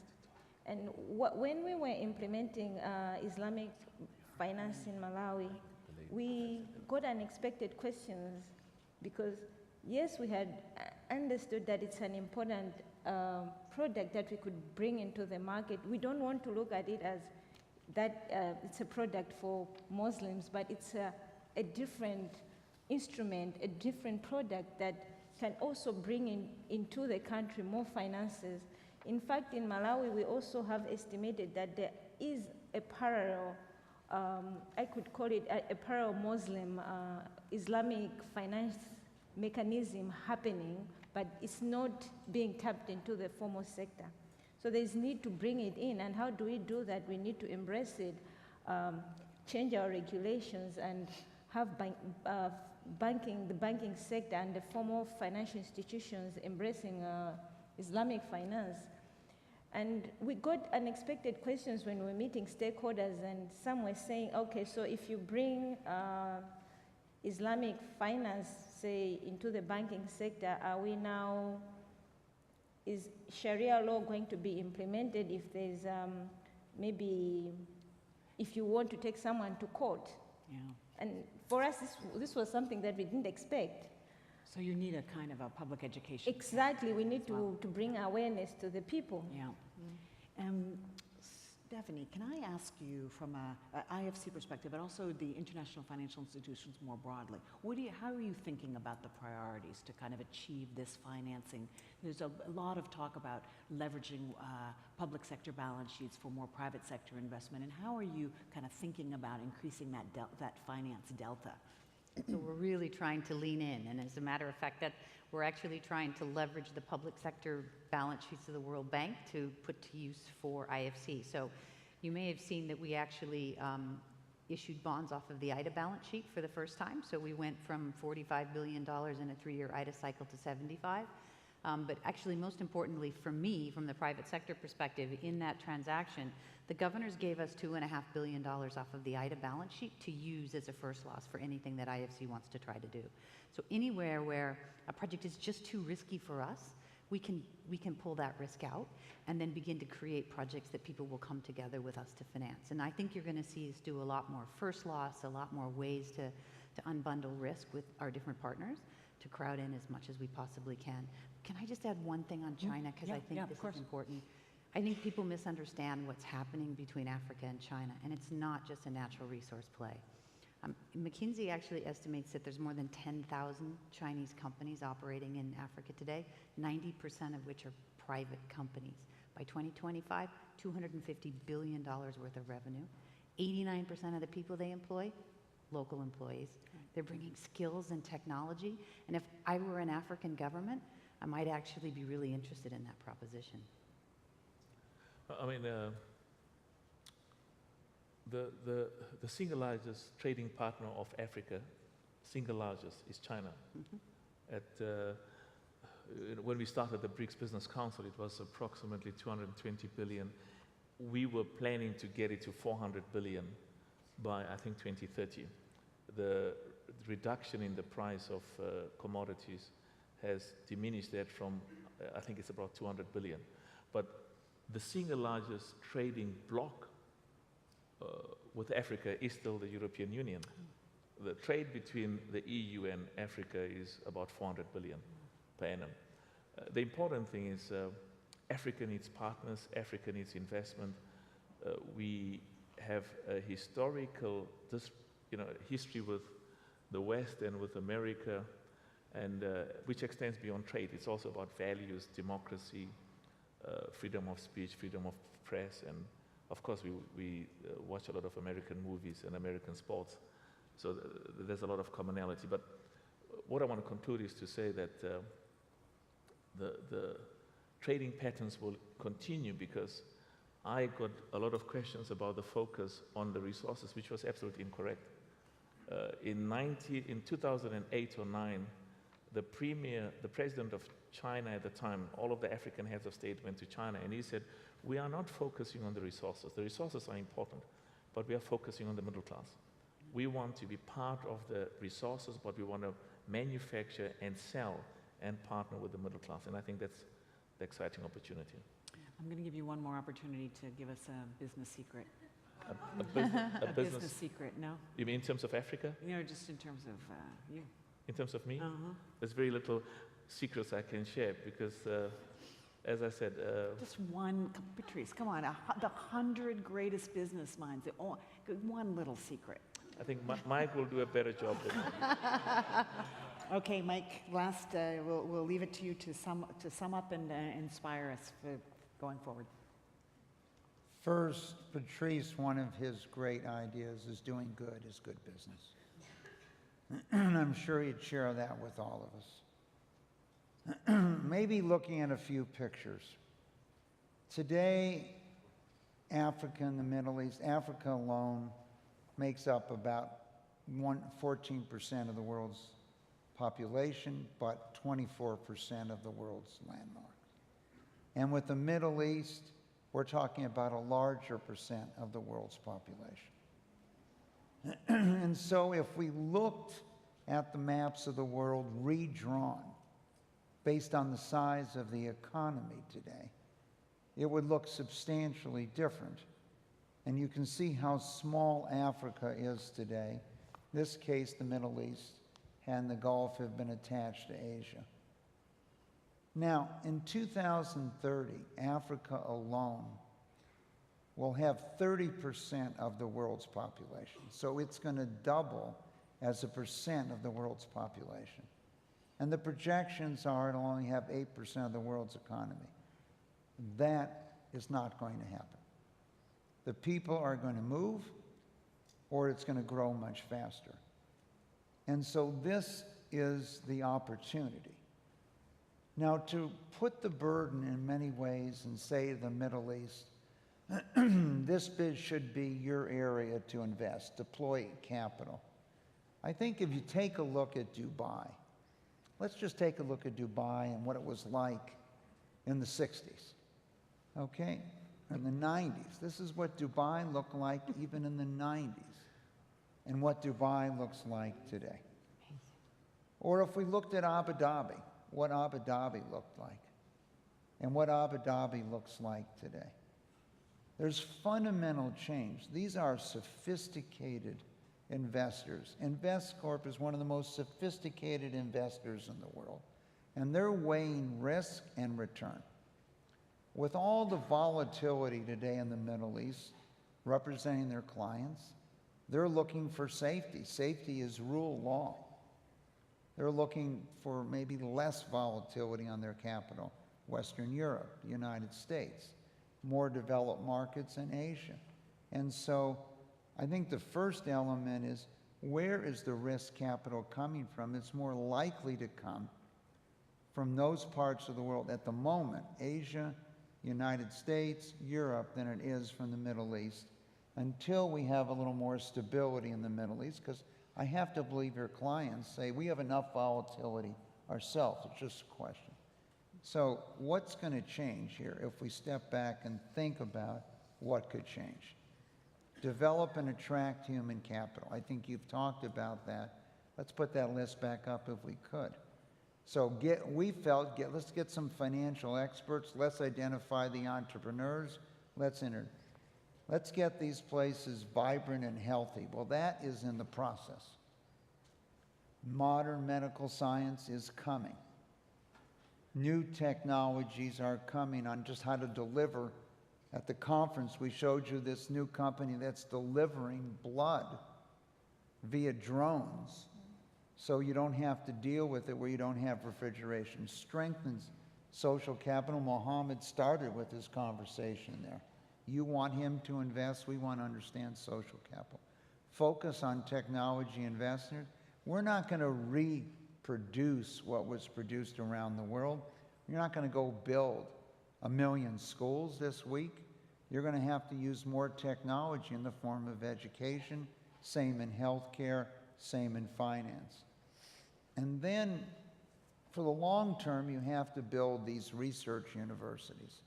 And when we were implementing Islamic finance in Malawi, we got unexpected questions, because yes, we had understood that it's an important product that we could bring into the market. We don't want to look at it as that it's a product for Muslims, but it's a different instrument, a different product that can also bring into the country more finances. In fact, in Malawi, we also have estimated that there is a parallel, I could call it a parallel Muslim Islamic finance mechanism happening, but it's not being tapped into the formal sector. So there's need to bring it in, and how do we do that? We need to embrace it, change our regulations, and have the banking sector and the formal financial institutions embracing Islamic finance. And we got unexpected questions when we were meeting stakeholders, and some were saying, okay, so if you bring Islamic finance, say, into the banking sector, is Sharia law going to be implemented if there's maybe, if you want to take someone to court? Yeah. And for us, this was something that we didn't expect. So you need a kind of a public education. Exactly, we need to bring awareness to the people. Yeah. Stephanie, can I ask you from a IFC perspective, but also the international financial institutions more broadly, how are you thinking about the priorities to kind of achieve this financing? There's a lot of talk about leveraging public sector balance sheets for more private sector investment, and how are you kind of thinking about increasing that finance delta? So we're really trying to lean in, and as a matter of fact, that we're actually trying to leverage the public sector balance sheets of the World Bank to put to use for IFC. So you may have seen that we actually issued bonds off of the IDA balance sheet for the first time. So we went from $45 billion in a 3-year IDA cycle to 75. But actually, most importantly for me, from the private sector perspective, in that transaction, the governors gave us $2.5 billion off of the IDA balance sheet to use as a first loss for anything that IFC wants to try to do. So anywhere where a project is just too risky for us, we can pull that risk out and then begin to create projects that people will come together with us to finance. And I think you're going to see us do a lot more first loss, a lot more ways to unbundle risk with our different partners, to crowd in as much as we possibly can. Can I just add one thing on China? Because I think this is important. I think people misunderstand what's happening between Africa and China, and it's not just a natural resource play. McKinsey actually estimates that there's more than 10,000 Chinese companies operating in Africa today, 90% of which are private companies. By 2025, $250 billion worth of revenue. 89% of the people they employ, local employees. They're bringing skills and technology, and if I were an African government, I might actually be really interested in that proposition. I mean, the single largest trading partner of Africa, single largest, is China. When we started the BRICS Business Council, it was approximately 220 billion. We were planning to get it to 400 billion by, I think, 2030. The reduction in the price of commodities has diminished that from, I think it's about 200 billion. But the single largest trading bloc with Africa is still the European Union. The trade between the EU and Africa is about 400 billion per annum. The important thing is Africa needs partners, Africa needs investment. We have a historical history with the West and with America, and which extends beyond trade. It's also about values, democracy, freedom of speech, freedom of press, and of course we watch a lot of American movies and American sports, so there's a lot of commonality. But what I want to conclude is to say that the trading patterns will continue, because I got a lot of questions about the focus on the resources, which was absolutely incorrect. In 2008 or 9, the president of China at the time, all of the African heads of state went to China, and he said, we are not focusing on the resources. The resources are important, but we are focusing on the middle class. We want to be part of the resources, but we want to manufacture and sell and partner with the middle class, and I think that's the exciting opportunity. I'm going to give you one more opportunity to give us a business secret. A business secret, no? You mean in terms of Africa? Just in terms of you. In terms of me? Uh-huh. There's very little secrets I can share, because, as I said... Just one, Patrice, come on, the 100 greatest business minds, one little secret. I think Mike will do a better job than me. Okay, Mike, last, we'll leave it to you to sum up and inspire us for going forward. First, Patrice, one of his great ideas is doing good is good business. And I'm sure he'd share that with all of us. Maybe looking at a few pictures. Today, Africa and the Middle East, Africa alone makes up about 14% of the world's population, but 24% of the world's landmarks. And with the Middle East, we're talking about a larger percent of the world's population. And so if we looked at the maps of the world redrawn based on the size of the economy today, it would look substantially different. And you can see how small Africa is today. In this case, the Middle East and the Gulf have been attached to Asia. Now, in 2030, Africa alone will have 30% of the world's population. So it's going to double as a percent of the world's population. And the projections are it'll only have 8% of the world's economy. That is not going to happen. The people are going to move, or it's going to grow much faster. And so this is the opportunity. Now, to put the burden in many ways and say to the Middle East, this bid should be your area to invest, deploy capital. I think if you take a look at Dubai, let's just take a look at Dubai and what it was like in the 60s, okay? In the 90s. This is what Dubai looked like even in the 90s, and what Dubai looks like today. Or if we looked at Abu Dhabi, what Abu Dhabi looked like, and what Abu Dhabi looks like today. There's fundamental change. These are sophisticated investors. Investcorp is one of the most sophisticated investors in the world, and they're weighing risk and return. With all the volatility today in the Middle East, representing their clients, they're looking for safety. Safety is rule law. They're looking for maybe less volatility on their capital. Western Europe, the United States, more developed markets in Asia. And so I think the first element is, where is the risk capital coming from? It's more likely to come from those parts of the world at the moment, Asia, United States, Europe, than it is from the Middle East, until we have a little more stability in the Middle East, because I have to believe your clients say, we have enough volatility ourselves. It's just a question. So what's going to change here if we step back and think about what could change? Develop and attract human capital. I think you've talked about that. Let's put that list back up if we could. So let's get some financial experts. Let's identify the entrepreneurs. Let's get these places vibrant and healthy. Well, that is in the process. Modern medical science is coming. New technologies are coming on just how to deliver. At the conference, we showed you this new company that's delivering blood via drones, so you don't have to deal with it where you don't have refrigeration. Strengthens social capital. Mohammed started with this conversation there. You want him to invest, we want to understand social capital. Focus on technology investors. We're not going to reproduce what was produced around the world. You're not going to go build 1 million schools this week. You're going to have to use more technology in the form of education, same in healthcare, same in finance. And then for the long term, you have to build these research universities.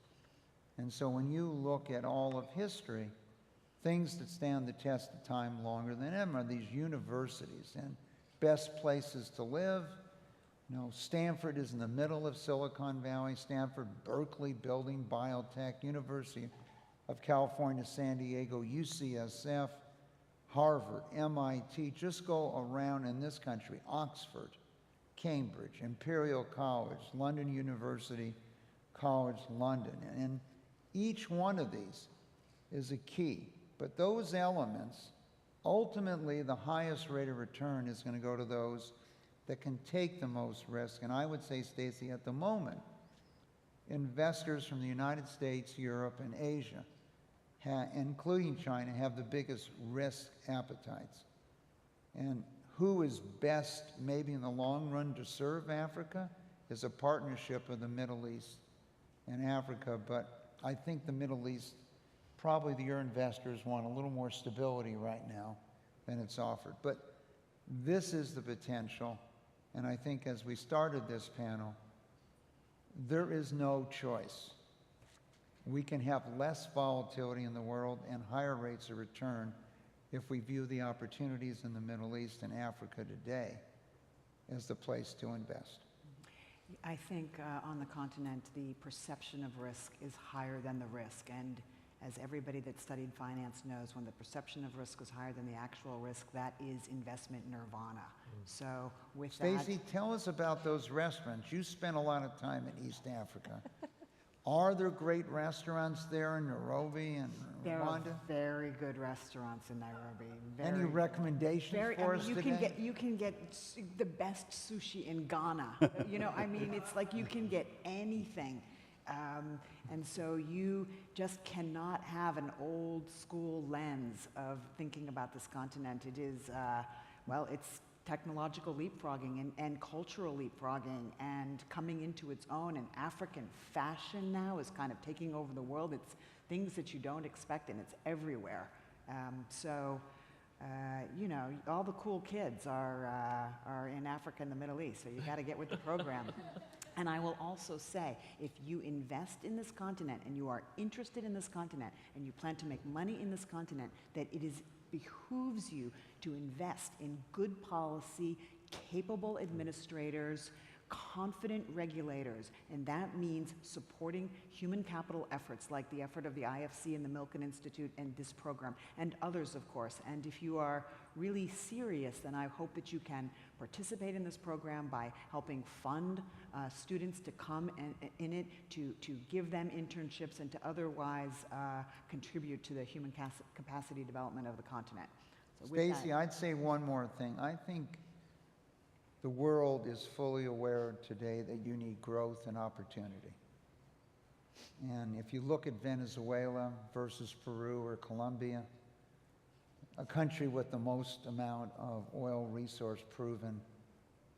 And so when you look at all of history, things that stand the test of time longer than ever are these universities and best places to live. You know, Stanford is in the middle of Silicon Valley. Stanford, Berkeley building biotech, University of California, San Diego, UCSF, Harvard, MIT. Just go around in this country, Oxford, Cambridge, Imperial College, London University College, London. And each one of these is a key. But those elements, ultimately the highest rate of return is going to go to those that can take the most risk. And I would say, Staci, at the moment, investors from the United States, Europe, and Asia, including China, have the biggest risk appetites. And who is best, maybe in the long run, to serve Africa is a partnership of the Middle East and Africa. But I think the Middle East, probably your investors want a little more stability right now than it's offered. But this is the potential. And I think as we started this panel, there is no choice. We can have less volatility in the world and higher rates of return if we view the opportunities in the Middle East and Africa today as the place to invest. I think on the continent, the perception of risk is higher than the risk. And as everybody that studied finance knows, when the perception of risk is higher than the actual risk, that is investment nirvana. So with that... Staci, tell us about those restaurants. You spent a lot of time in East Africa. Are there great restaurants there in Nairobi and There Rwanda? are very good restaurants in Nairobi. Any recommendations for us you today? you can get the best sushi in Ghana. You know, I mean, it's like you can get anything. And so you just cannot have an old school lens of thinking about this continent. It is, well, it's technological leapfrogging and cultural leapfrogging and coming into its own. And African fashion now is kind of taking over the world. It's things that you don't expect, and it's everywhere. You know, all the cool kids are in Africa and the Middle East, so you got to get with the program. And I will also say, if you invest in this continent and you are interested in this continent and you plan to make money in this continent, that it behooves you to invest in good policy, capable administrators, confident regulators, and that means supporting human capital efforts like the effort of the IFC and the Milken Institute and this program, and others, of course. And if you are really serious, then I hope that you can participate in this program by helping fund students to come in it, to give them internships, and to otherwise contribute to the human capacity development of the continent. So with that- Staci, I'd say one more thing. I think the world is fully aware today that you need growth and opportunity. And if you look at Venezuela versus Peru or Colombia, a country with the most amount of oil resource proven,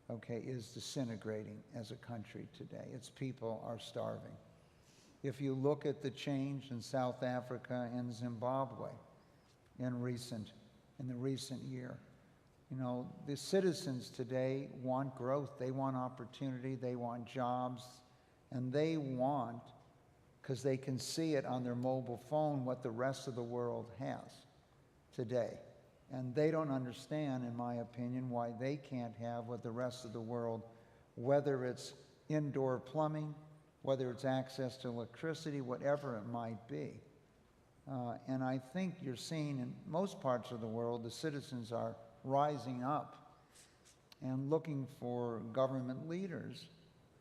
okay, is disintegrating as a country today. Its people are starving. If you look at the change in South Africa and Zimbabwe in the recent year, you know, the citizens today want growth, they want opportunity, they want jobs, and they want, because they can see it on their mobile phone, what the rest of the world has today. And they don't understand, in my opinion, why they can't have what the rest of the world, whether it's indoor plumbing, whether it's access to electricity, whatever it might be. And I think you're seeing in most parts of the world, the citizens are rising up and looking for government leaders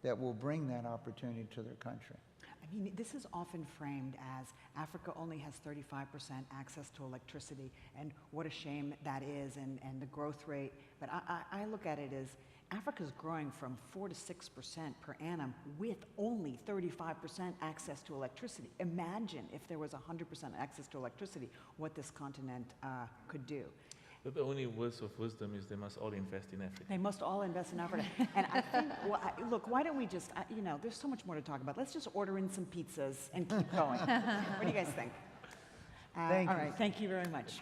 that will bring that opportunity to their country. I mean, this is often framed as Africa only has 35% access to electricity, and what a shame that is, and the growth rate. But I look at it as Africa's growing from 4 to 6% per annum with only 35% access to electricity. Imagine if there was 100% access to electricity, what this continent could do. But the only words of wisdom is they must all invest in Africa. They must all invest in Africa. And I think, well, look, why don't we just, you know, there's so much more to talk about. Let's just order in some pizzas and keep going. What do you guys think? Thank all you. right, thank you very much.